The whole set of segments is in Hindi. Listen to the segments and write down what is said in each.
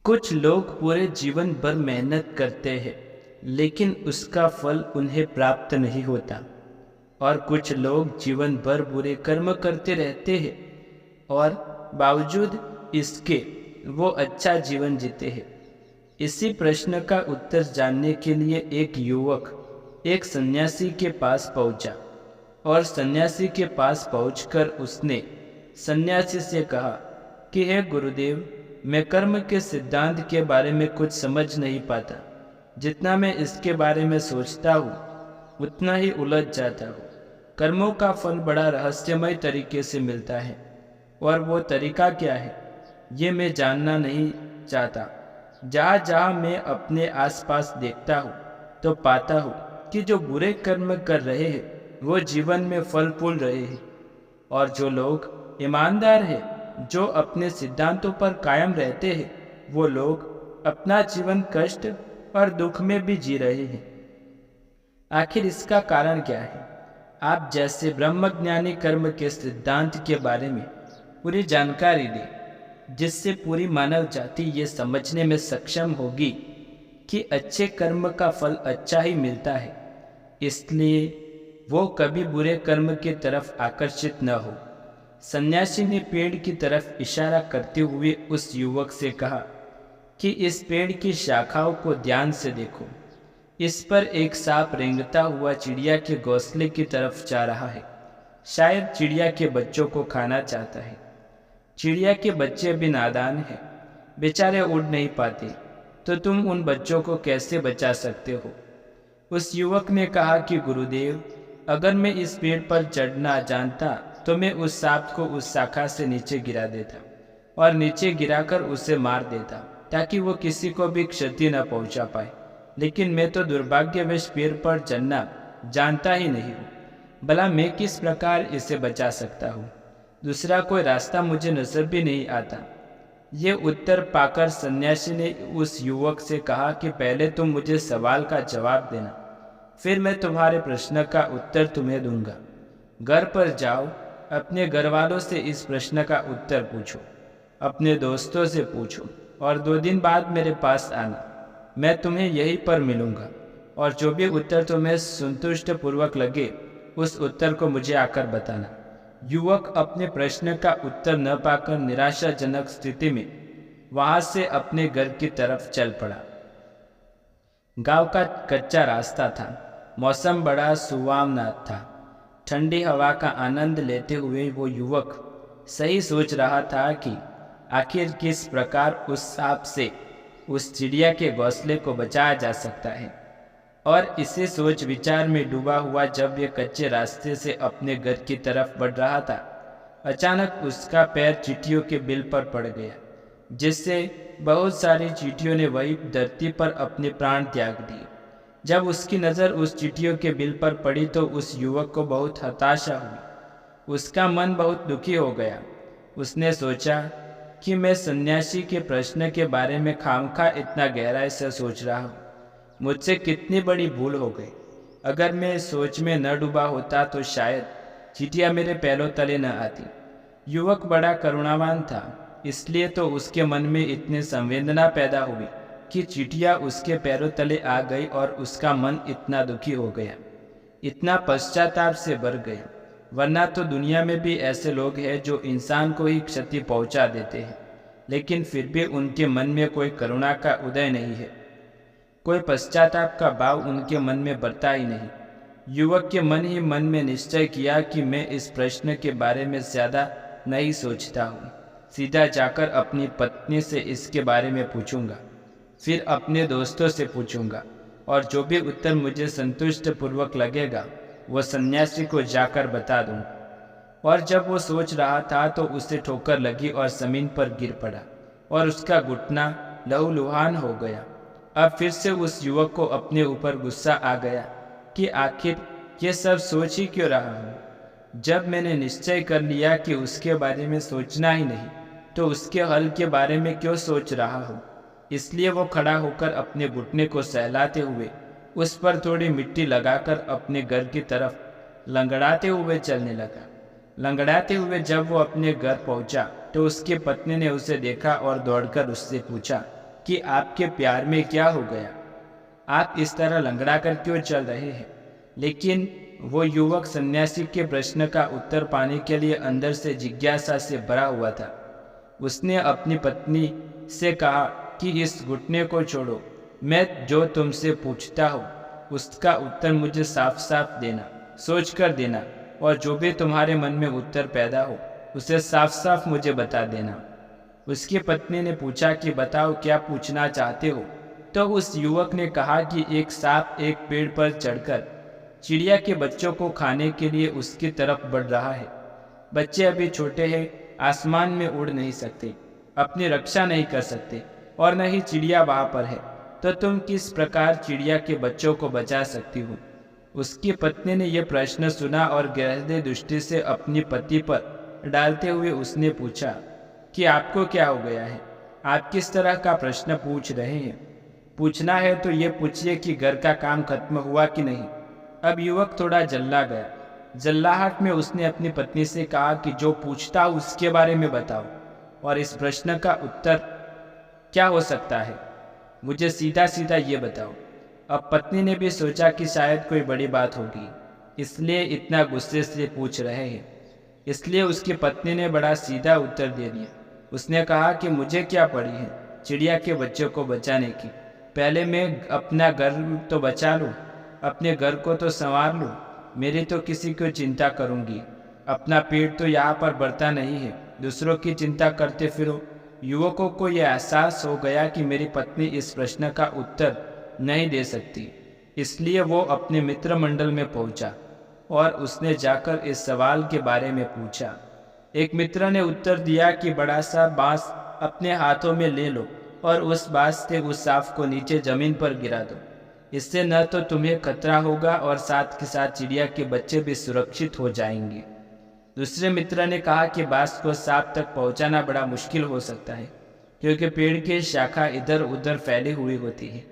कुछ लोग पूरे जीवन भर मेहनत करते हैं लेकिन उसका फल उन्हें प्राप्त नहीं होता, और कुछ लोग जीवन भर बुरे कर्म करते रहते हैं और बावजूद इसके वो अच्छा जीवन जीते हैं। इसी प्रश्न का उत्तर जानने के लिए एक युवक एक सन्यासी के पास पहुंचा, और सन्यासी के पास पहुंचकर उसने सन्यासी से कहा कि हे गुरुदेव, मैं कर्म के सिद्धांत के बारे में कुछ समझ नहीं पाता। जितना मैं इसके बारे में सोचता हूँ उतना ही उलझ जाता हूँ। कर्मों का फल बड़ा रहस्यमय तरीके से मिलता है, और वो तरीका क्या है ये मैं जानना नहीं चाहता। जहाँ जहाँ मैं अपने आसपास देखता हूँ तो पाता हूँ कि जो बुरे कर्म कर रहे हैं वो जीवन में फल फूल रहे हैं, और जो लोग ईमानदार हैं, जो अपने सिद्धांतों पर कायम रहते हैं, वो लोग अपना जीवन कष्ट और दुख में भी जी रहे हैं। आखिर इसका कारण क्या है? आप जैसे ब्रह्मज्ञानी कर्म के सिद्धांत के बारे में पूरी जानकारी दें, जिससे पूरी मानव जाति ये समझने में सक्षम होगी कि अच्छे कर्म का फल अच्छा ही मिलता है, इसलिए वो कभी बुरे कर्म की तरफ आकर्षित न हो। सन्यासी ने पेड़ की तरफ इशारा करते हुए उस युवक से कहा कि इस पेड़ की शाखाओं को ध्यान से देखो। इस पर एक सांप रेंगता हुआ चिड़िया के घोंसले की तरफ जा रहा है। शायद चिड़िया के बच्चों को खाना चाहता है। चिड़िया के बच्चे भी नादान हैं, बेचारे उड़ नहीं पाते, तो तुम उन बच्चों को कैसे बचा सकते हो? उस युवक ने कहा कि गुरुदेव, अगर मैं इस पेड़ पर चढ़ना जानता तो मैं उस सांप को उस शाखा से नीचे गिरा देता, और नीचे गिराकर उसे मार देता ताकि वो किसी को भी क्षति न पहुंचा पाए। लेकिन मैं तो दुर्भाग्यवश पेड़ पर चढ़ना जानता ही नहीं हूँ। भला मैं किस प्रकार इसे बचा सकता हूँ? दूसरा कोई रास्ता मुझे नजर भी नहीं आता। ये उत्तर पाकर सन्यासी ने उस युवक से कहा कि पहले तुम मुझे सवाल का जवाब देना, फिर मैं तुम्हारे प्रश्न का उत्तर तुम्हें दूंगा। घर पर जाओ, अपने घर वालों से इस प्रश्न का उत्तर पूछो, अपने दोस्तों से पूछो, और 2 दिन बाद मेरे पास आना। मैं तुम्हें यहीं पर मिलूंगा, और जो भी उत्तर तुम्हें संतुष्ट पूर्वक लगे उस उत्तर को मुझे आकर बताना। युवक अपने प्रश्न का उत्तर न पाकर निराशाजनक स्थिति में वहां से अपने घर की तरफ चल पड़ा। गांव का कच्चा रास्ता था। मौसम बड़ा सुहावना था। ठंडी हवा का आनंद लेते हुए वो युवक सही सोच रहा था कि आखिर किस प्रकार उस सांप से उस चिड़िया के घोंसले को बचाया जा सकता है। और इसी सोच विचार में डूबा हुआ जब ये कच्चे रास्ते से अपने घर की तरफ बढ़ रहा था, अचानक उसका पैर चींटियों के बिल पर पड़ गया, जिससे बहुत सारी चींटियों ने वही धरती पर अपने प्राण त्याग दिए। जब उसकी नज़र उस चींटियों के बिल पर पड़ी तो उस युवक को बहुत हताशा हुई। उसका मन बहुत दुखी हो गया। उसने सोचा कि मैं सन्यासी के प्रश्न के बारे में खामखा इतना गहराई से सोच रहा हूँ। मुझसे कितनी बड़ी भूल हो गई। अगर मैं इस सोच में न डूबा होता तो शायद चींटियाँ मेरे पैरों तले न आती। युवक बड़ा करुणावान था, इसलिए तो उसके मन में इतनी संवेदना पैदा हुई कि चींटियाँ उसके पैरों तले आ गई, और उसका मन इतना दुखी हो गया, इतना पश्चाताप से भर गया। वरना तो दुनिया में भी ऐसे लोग हैं जो इंसान को ही क्षति पहुंचा देते हैं, लेकिन फिर भी उनके मन में कोई करुणा का उदय नहीं है। कोई पश्चाताप का भाव उनके मन में बरता ही नहीं। युवक के मन ही मन में निश्चय किया कि मैं इस प्रश्न के बारे में ज़्यादा नहीं सोचता हूँ। सीधा जाकर अपनी पत्नी से इसके बारे में पूछूंगा, फिर अपने दोस्तों से पूछूंगा, और जो भी उत्तर मुझे संतुष्ट पूर्वक लगेगा वो सन्यासी को जाकर बता दूंगा। और जब वो सोच रहा था तो उसे ठोकर लगी और ज़मीन पर गिर पड़ा, और उसका घुटना लहूलुहान हो गया। अब फिर से उस युवक को अपने ऊपर गुस्सा आ गया कि आखिर ये सब सोच ही क्यों रहा हूँ। जब मैंने निश्चय कर लिया कि उसके बारे में सोचना ही नहीं, तो उसके हल के बारे में क्यों सोच रहा हूँ। इसलिए वो खड़ा होकर अपने घुटने को सहलाते हुए उस पर थोड़ी मिट्टी लगाकर अपने घर की तरफ लंगड़ाते हुए चलने लगा। लंगड़ाते हुए जब वो अपने घर पहुंचा तो उसकी पत्नी ने उसे देखा और दौड़कर उससे पूछा कि आपके प्यार में क्या हो गया, आप इस तरह लंगड़ा कर क्यों चल रहे हैं। लेकिन वो युवक सन्यासी के प्रश्न का उत्तर पाने के लिए अंदर से जिज्ञासा से भरा हुआ था। उसने अपनी पत्नी से कहा कि इस घुटने को छोड़ो, मैं जो तुमसे पूछता हूँ उसका उत्तर मुझे साफ साफ देना, सोच कर देना, और जो भी तुम्हारे मन में उत्तर पैदा हो उसे साफ साफ मुझे बता देना। उसकी पत्नी ने पूछा कि बताओ क्या पूछना चाहते हो। तो उस युवक ने कहा कि एक सांप एक पेड़ पर चढ़कर चिड़िया के बच्चों को खाने के लिए उसकी तरफ बढ़ रहा है। बच्चे अभी छोटे हैं, आसमान में उड़ नहीं सकते, अपनी रक्षा नहीं कर सकते, और न ही चिड़िया वहाँ पर है, तो तुम किस प्रकार चिड़िया के बच्चों को बचा सकती हो। उसकी पत्नी ने यह प्रश्न सुना और गहरी दृष्टि से अपनी पति पर डालते हुए उसने पूछा कि आपको क्या हो गया है, आप किस तरह का प्रश्न पूछ रहे हैं। पूछना है तो ये पूछिए कि घर का काम खत्म हुआ कि नहीं। अब युवक थोड़ा जल्ला गया। जल्लाहट में उसने अपनी पत्नी से कहा कि जो पूछता हूँ उसके बारे में बताओ, और इस प्रश्न का उत्तर क्या हो सकता है, मुझे सीधा सीधा ये बताओ। अब पत्नी ने भी सोचा कि शायद कोई बड़ी बात होगी, इसलिए इतना गुस्से से पूछ रहे हैं। इसलिए उसकी पत्नी ने बड़ा सीधा उत्तर दे दिया। उसने कहा कि मुझे क्या पड़ी है चिड़िया के बच्चों को बचाने की, पहले मैं अपना घर तो बचा लूँ, अपने घर को तो संवार लूँ, मेरी तो किसी को चिंता करूँगी। अपना पेट तो यहाँ पर बढ़ता नहीं है, दूसरों की चिंता करते फिरो। युवकों को यह एहसास हो गया कि मेरी पत्नी इस प्रश्न का उत्तर नहीं दे सकती, इसलिए वो अपने मित्र मंडल में पहुंचा और उसने जाकर इस सवाल के बारे में पूछा। एक मित्र ने उत्तर दिया कि बड़ा सा बांस अपने हाथों में ले लो और उस बांस से उस सांप को नीचे जमीन पर गिरा दो, इससे न तो तुम्हें खतरा होगा और साथ के साथ चिड़िया के बच्चे भी सुरक्षित हो जाएंगे। दूसरे मित्र ने कहा कि बांस को सांप तक पहुंचाना बड़ा मुश्किल हो सकता है, क्योंकि पेड़ की शाखा इधर उधर फैली हुई होती है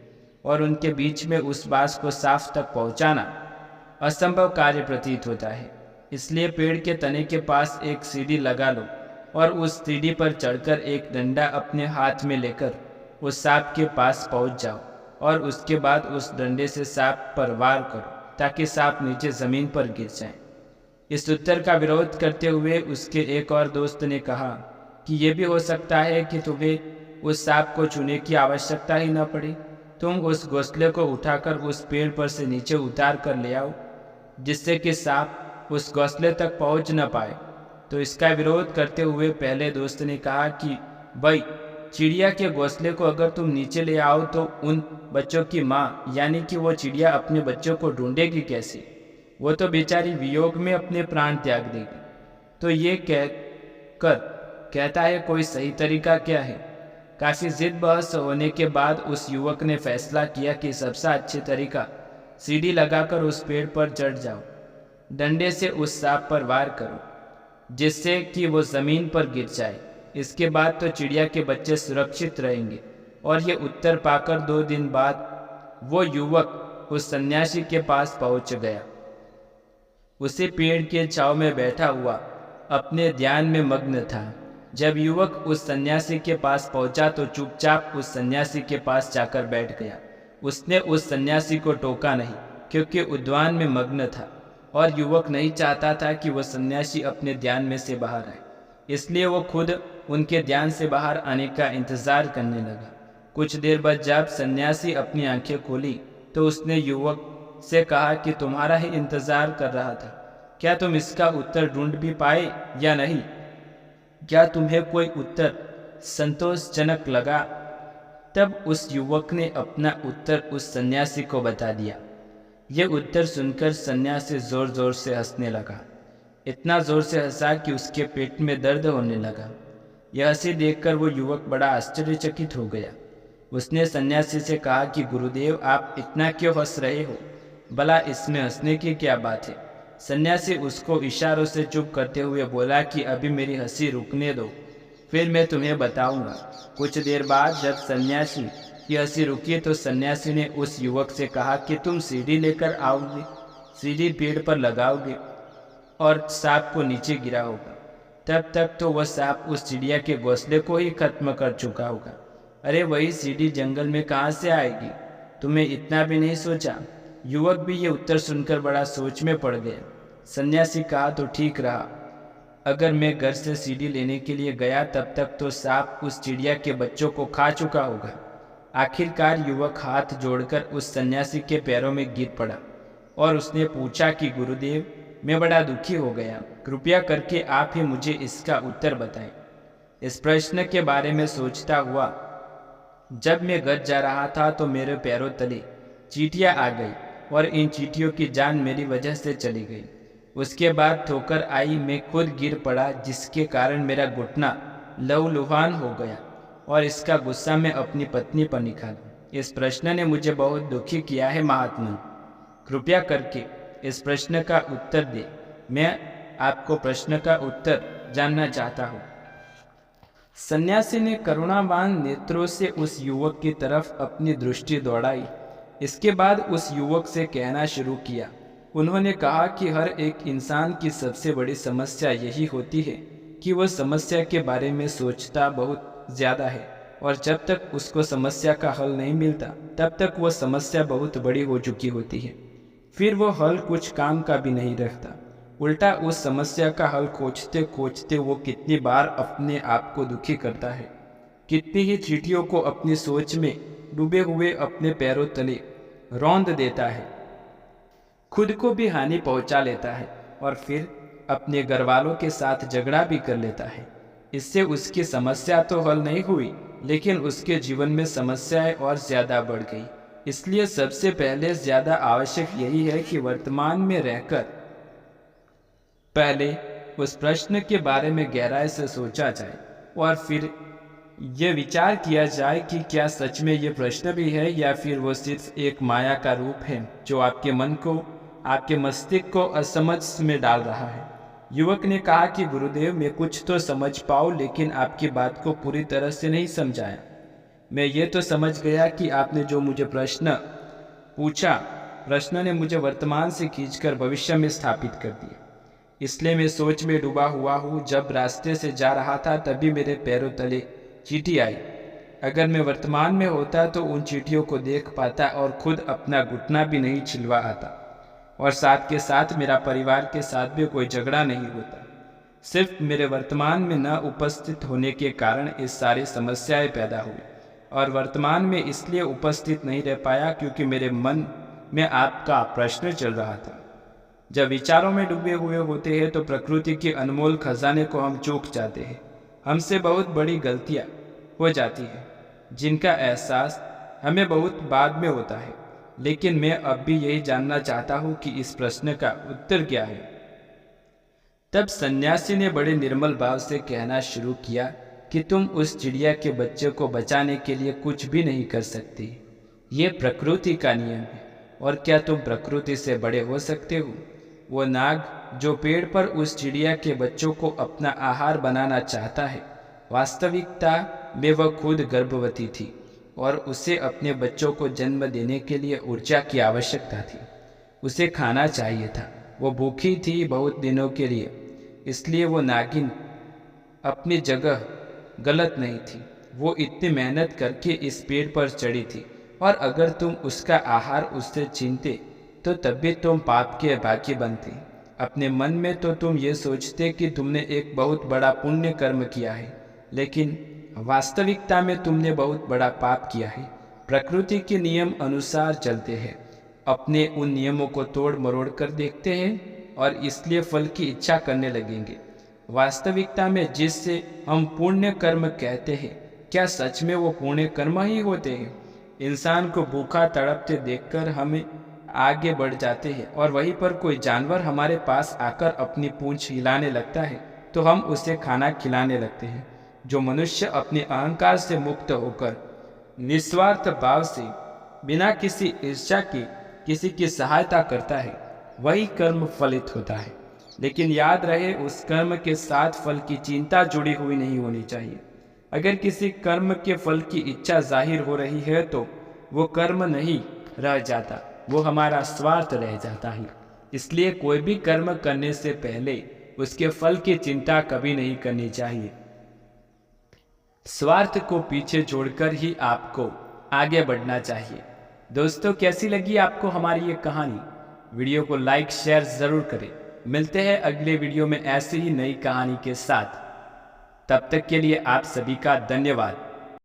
और उनके बीच में उस बांस को सांप तक पहुंचाना असंभव कार्य प्रतीत होता है। इसलिए पेड़ के तने के पास एक सीढ़ी लगा लो और उस सीढ़ी पर चढ़कर एक डंडा अपने हाथ में लेकर उस सांप के पास पहुंच जाओ और उसके बाद उस डंडे से सांप पर वार करो ताकि सांप नीचे जमीन पर गिर जाए। इस उत्तर का विरोध करते हुए उसके एक और दोस्त ने कहा कि यह भी हो सकता है कि तुम्हें उस सांप को छूने की आवश्यकता ही न पड़े, तुम उस घोंसले को उठाकर उस पेड़ पर से नीचे उतार कर ले आओ, जिससे कि सांप उस घोंसले तक पहुंच न पाए। तो इसका विरोध करते हुए पहले दोस्त ने कहा कि भाई, चिड़िया के घोंसले को अगर तुम नीचे ले आओ तो उन बच्चों की माँ यानी कि वो चिड़िया अपने बच्चों को ढूंढेगी कैसे, वो तो बेचारी वियोग में अपने प्राण त्याग देगी। तो ये कहता है कोई सही तरीका क्या है। काफ़ी जिद बहस होने के बाद उस युवक ने फैसला किया कि सबसे अच्छा तरीका सीढ़ी लगाकर उस पेड़ पर चढ़ जाओ, डंडे से उस सांप पर वार करो जिससे कि वो ज़मीन पर गिर जाए। इसके बाद तो चिड़िया के बच्चे सुरक्षित रहेंगे। और ये उत्तर पाकर 2 दिन बाद वो युवक उस सन्यासी के पास पहुंच गया। उसी पेड़ के छांव में बैठा हुआ अपने ध्यान में मग्न था। जब युवक उस सन्यासी के पास पहुंचा तो चुपचाप उस सन्यासी के पास जाकर बैठ गया। उसने उस सन्यासी को टोका नहीं, क्योंकि उद्यान में मग्न था और युवक नहीं चाहता था कि वह सन्यासी अपने ध्यान में से बाहर आए, इसलिए वो खुद उनके ध्यान से बाहर आने का इंतजार करने लगा। कुछ देर बाद जब सन्यासी अपनी आंखें खोली तो उसने युवक से कहा कि तुम्हारा ही इंतजार कर रहा था, क्या तुम इसका उत्तर ढूंढ भी पाए या नहीं? क्या तुम्हें कोई उत्तर संतोषजनक लगा? तब उस युवक ने अपना उत्तर उस सन्यासी को बता दिया। यह उत्तर सुनकर सन्यासी जोर जोर से हंसने लगा। इतना जोर से हंसा कि उसके पेट में दर्द होने लगा। यह हंसी देखकर वो युवक बड़ा आश्चर्यचकित हो गया। उसने सन्यासी से कहा कि गुरुदेव, आप इतना क्यों हंस रहे हो? भला इसमें हंसने की क्या बात है? सन्यासी उसको इशारों से चुप करते हुए बोला कि अभी मेरी हंसी रुकने दो, फिर मैं तुम्हें बताऊंगा। कुछ देर बाद जब सन्यासी की हंसी रुकी तो सन्यासी ने उस युवक से कहा कि तुम सीढ़ी लेकर आओगे, सीढ़ी पेड़ पर लगाओगे और सांप को नीचे गिरा होगा। तब तक तो वह सांप उस चिड़िया के घोंसले को ही खत्म कर चुका होगा। अरे वही सीढ़ी जंगल में कहाँ से आएगी? तुमने इतना भी नहीं सोचा? युवक भी ये उत्तर सुनकर बड़ा सोच में पड़ गया। सन्यासी कहा तो ठीक रहा, अगर मैं घर से सीढ़ी लेने के लिए गया तब तक तो सांप उस चिड़िया के बच्चों को खा चुका होगा। आखिरकार युवक हाथ जोड़कर उस सन्यासी के पैरों में गिर पड़ा और उसने पूछा कि गुरुदेव, मैं बड़ा दुखी हो गया, कृपया करके आप ही मुझे इसका उत्तर बताएं। इस प्रश्न के बारे में सोचता हुआ जब मैं घर जा रहा था तो मेरे पैरों तले चींटियां आ गई और इन चींटियों की जान मेरी वजह से चली गई। उसके बाद ठोकर आई, मैं खुद गिर पड़ा, जिसके कारण मेरा घुटना लहूलुहान हो गया और इसका गुस्सा मैं अपनी पत्नी पर निकाला। इस प्रश्न ने मुझे बहुत दुखी किया है महात्मा, कृपया करके इस प्रश्न का उत्तर दे। मैं आपको प्रश्न का उत्तर जानना चाहता हूँ। सन्यासी ने करुणावान नेत्रों से उस युवक की तरफ अपनी दृष्टि दौड़ाई। इसके बाद उस युवक से कहना शुरू किया। उन्होंने कहा कि हर एक इंसान की सबसे बड़ी समस्या यही होती है कि वह समस्या के बारे में सोचता बहुत ज़्यादा है और जब तक उसको समस्या का हल नहीं मिलता तब तक वह समस्या बहुत बड़ी हो चुकी होती है। फिर वो हल कुछ काम का भी नहीं रखता। उल्टा उस समस्या का हल खोजते खोजते वो कितनी बार अपने आप को दुखी करता है, कितनी ही चींटियों को अपनी सोच में डूबे हुए अपने पैरों तले रौंद देता है, खुद को भी हानि पहुंचा लेता है और फिर अपने घर वालों के साथ झगड़ा भी कर लेता है। इससे उसकी समस्या तो हल नहीं हुई, लेकिन उसके जीवन में समस्याएं और ज़्यादा बढ़ गई। इसलिए सबसे पहले ज़्यादा आवश्यक यही है कि वर्तमान में रहकर पहले उस प्रश्न के बारे में गहराई से सोचा जाए और फिर ये विचार किया जाए कि क्या सच में ये प्रश्न भी है या फिर वो सिर्फ एक माया का रूप है जो आपके मन को, आपके मस्तिष्क को असमझ में डाल रहा है। युवक ने कहा कि गुरुदेव, मैं कुछ तो समझ पाऊँ लेकिन आपकी बात को पूरी तरह से नहीं समझाया। मैं ये तो समझ गया कि आपने जो मुझे प्रश्न पूछा, प्रश्न ने मुझे वर्तमान से खींचकर भविष्य में स्थापित कर दिया। इसलिए मैं सोच में डूबा हुआ हूँ। जब रास्ते से जा रहा था तभी मेरे पैरों तले चींटी आई। अगर मैं वर्तमान में होता तो उन चींटियों को देख पाता और खुद अपना घुटना भी नहीं छिलवा आता और साथ के साथ मेरा परिवार के साथ भी कोई झगड़ा नहीं होता। सिर्फ मेरे वर्तमान में न उपस्थित होने के कारण इस सारी समस्याएं पैदा हुई और वर्तमान में इसलिए उपस्थित नहीं रह पाया क्योंकि मेरे मन में आपका प्रश्न चल रहा था। जब विचारों में डूबे हुए होते हैं तो प्रकृति के अनमोल खजाने को हम चूक जाते हैं। हमसे बहुत बड़ी गलतियां हो जाती हैं जिनका एहसास हमें बहुत बाद में होता है। लेकिन मैं अब भी यही जानना चाहता हूँ कि इस प्रश्न का उत्तर क्या है। तब सन्यासी ने बड़े निर्मल भाव से कहना शुरू किया कि तुम उस चिड़िया के बच्चे को बचाने के लिए कुछ भी नहीं कर सकती। ये प्रकृति का नियम है और क्या तुम प्रकृति से बड़े हो सकते हो? वो नाग जो पेड़ पर उस चिड़िया के बच्चों को अपना आहार बनाना चाहता है, वास्तविकता में वह खुद गर्भवती थी और उसे अपने बच्चों को जन्म देने के लिए ऊर्जा की आवश्यकता थी। उसे खाना चाहिए था। वो भूखी थी बहुत दिनों के लिए, इसलिए वो नागिन अपनी जगह गलत नहीं थी। वो इतनी मेहनत करके इस पेड़ पर चढ़ी थी और अगर तुम उसका आहार उससे छीनते तो तब भी तुम पाप के भागी बनते। अपने मन में तो तुम ये सोचते कि तुमने एक बहुत बड़ा पुण्य कर्म किया है, लेकिन वास्तविकता में तुमने बहुत बड़ा पाप किया है। प्रकृति के नियम अनुसार चलते हैं, अपने उन नियमों को तोड़ मरोड़ कर देखते हैं और इसलिए फल की इच्छा करने लगेंगे। वास्तविकता में जिससे हम पुण्य कर्म कहते हैं, क्या सच में वो पुण्य कर्म ही होते हैं? इंसान को भूखा तड़पते देखकर हमें आगे बढ़ जाते हैं और वहीं पर कोई जानवर हमारे पास आकर अपनी पूंछ हिलाने लगता है तो हम उसे खाना खिलाने लगते हैं। जो मनुष्य अपने अहंकार से मुक्त होकर निस्वार्थ भाव से बिना किसी ईर्ष्या के किसी की सहायता करता है, वही कर्म फलित होता है। लेकिन याद रहे, उस कर्म के साथ फल की चिंता जुड़ी हुई नहीं होनी चाहिए। अगर किसी कर्म के फल की इच्छा जाहिर हो रही है तो वो कर्म नहीं रह जाता, वो हमारा स्वार्थ रह जाता है। इसलिए कोई भी कर्म करने से पहले उसके फल की चिंता कभी नहीं करनी चाहिए। स्वार्थ को पीछे छोड़कर ही आपको आगे बढ़ना चाहिए। दोस्तों, कैसी लगी आपको हमारी ये कहानी? वीडियो को लाइक शेयर ज़रूर करें। मिलते हैं अगले वीडियो में ऐसी ही नई कहानी के साथ। तब तक के लिए आप सभी का धन्यवाद।